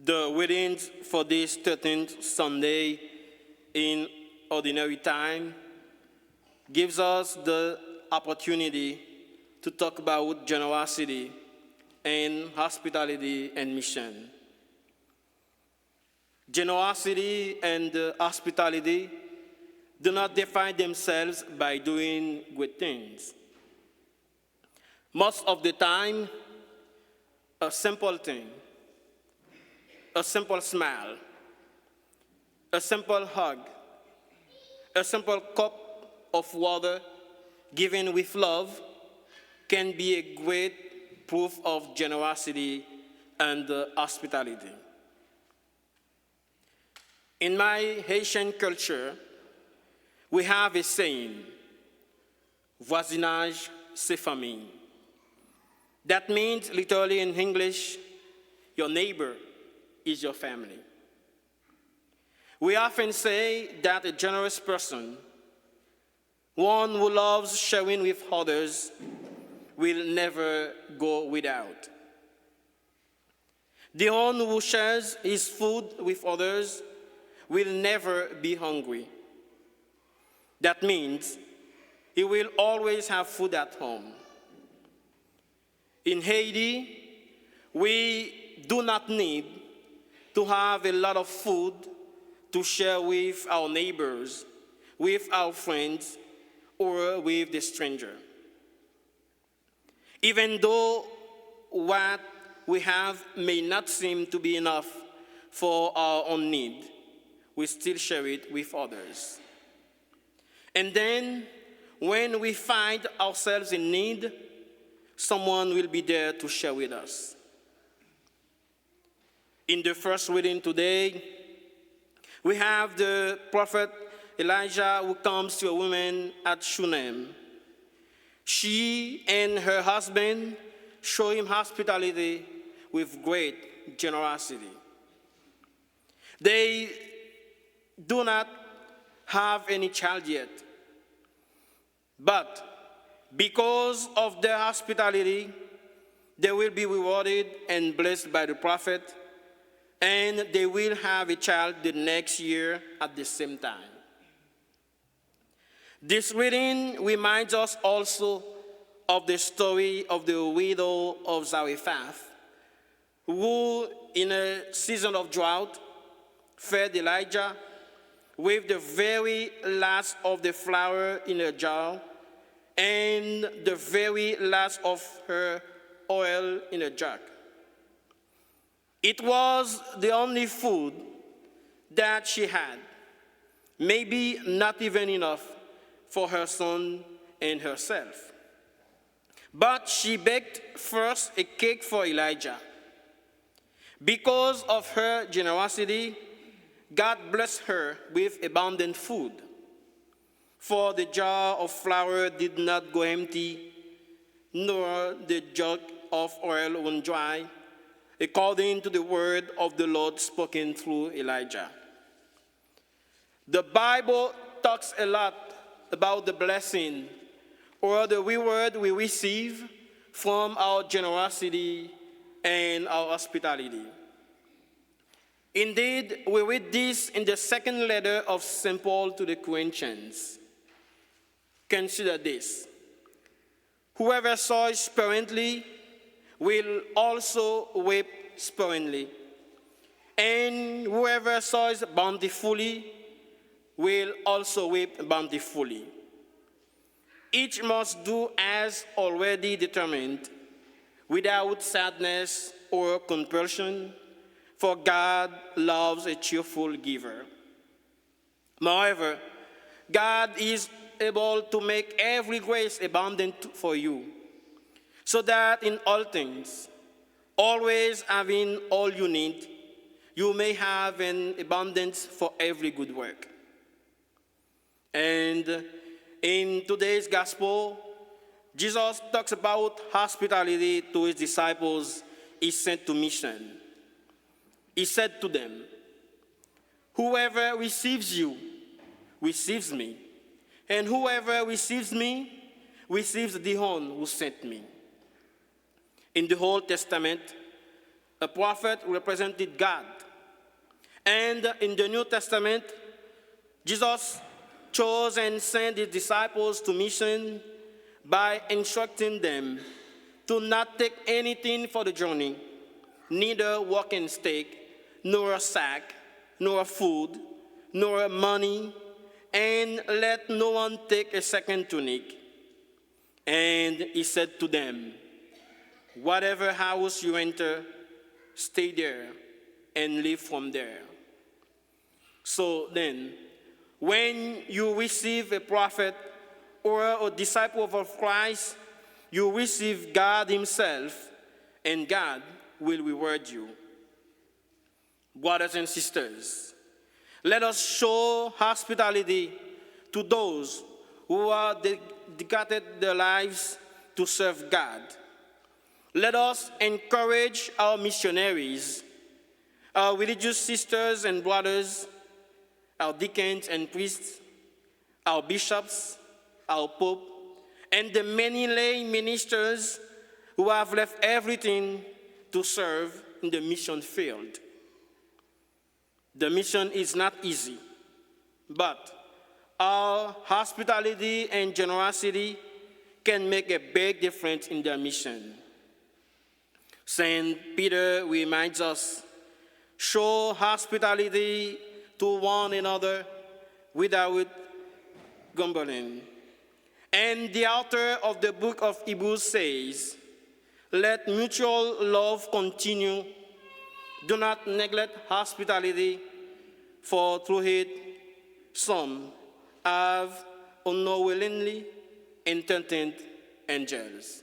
The readings for this 13th Sunday in Ordinary Time gives us the opportunity to talk about generosity and hospitality and mission. Generosity and hospitality do not define themselves by doing good things. Most of the time, a simple thing, a simple smile, a simple hug, a simple cup of water given with love can be a great proof of generosity and hospitality. In my Haitian culture, we have a saying, voisinage, c'est famille. That means, literally in English, your neighbor is your family. We often say that a generous person, one who loves sharing with others, will never go without. The one who shares his food with others will never be hungry. That means he will always have food at home. In Haiti, we do not need to have a lot of food to share with our neighbors, with our friends, or with the stranger. Even though what we have may not seem to be enough for our own need, we still share it with others. And then, when we find ourselves in need, someone will be there to share with us. In the first reading today, we have the prophet Elijah who comes to a woman at Shunem. She and her husband show him hospitality with great generosity. They do not have any child yet, but because of their hospitality, they will be rewarded and blessed by the prophet, and they will have a child the next year at the same time. This reading reminds us also of the story of the widow of Zarephath, who, in a season of drought, fed Elijah with the very last of the flour in a jar and the very last of her oil in a jug. It was the only food that she had, maybe not even enough for her son and herself. But she baked first a cake for Elijah. Because of her generosity, God blessed her with abundant food. For the jar of flour did not go empty, nor the jug of oil run dry, according to the word of the Lord spoken through Elijah. The Bible talks a lot about the blessing or the reward we receive from our generosity and our hospitality. Indeed, we read this in the second letter of St. Paul to the Corinthians. Consider this. Whoever sows sparingly will also reap sparingly, and whoever sows bountifully will also reap bountifully. Each must do as already determined, without sadness or compulsion, for God loves a cheerful giver. Moreover, God is able to make every grace abundant for you, so that in all things, always having all you need, you may have an abundance for every good work. And in today's gospel, Jesus talks about hospitality to his disciples he sent to mission. He said to them, "Whoever receives you receives me, and whoever receives me receives the one who sent me." In the Old Testament, A prophet represented God. And in the New Testament, Jesus chose and sent his disciples to mission by instructing them to not take anything for the journey, neither walking stick, nor a sack, nor food, nor money, and let no one take a second tunic. And he said to them, whatever house you enter, stay there and live from there. So then, when you receive a prophet or a disciple of Christ, you receive God himself, and God will reward you. Brothers and sisters, let us show hospitality to those who are dedicated their lives to serve God. Let us encourage our missionaries, our religious sisters and brothers, our deacons and priests, our bishops, our pope, and the many lay ministers who have left everything to serve in the mission field. The mission is not easy, but our hospitality and generosity can make a big difference in their mission. Saint Peter reminds us, show hospitality to one another without grumbling. And the author of the book of Hebrews says, let mutual love continue. Do not neglect hospitality, for through it some have unknowingly entertained angels.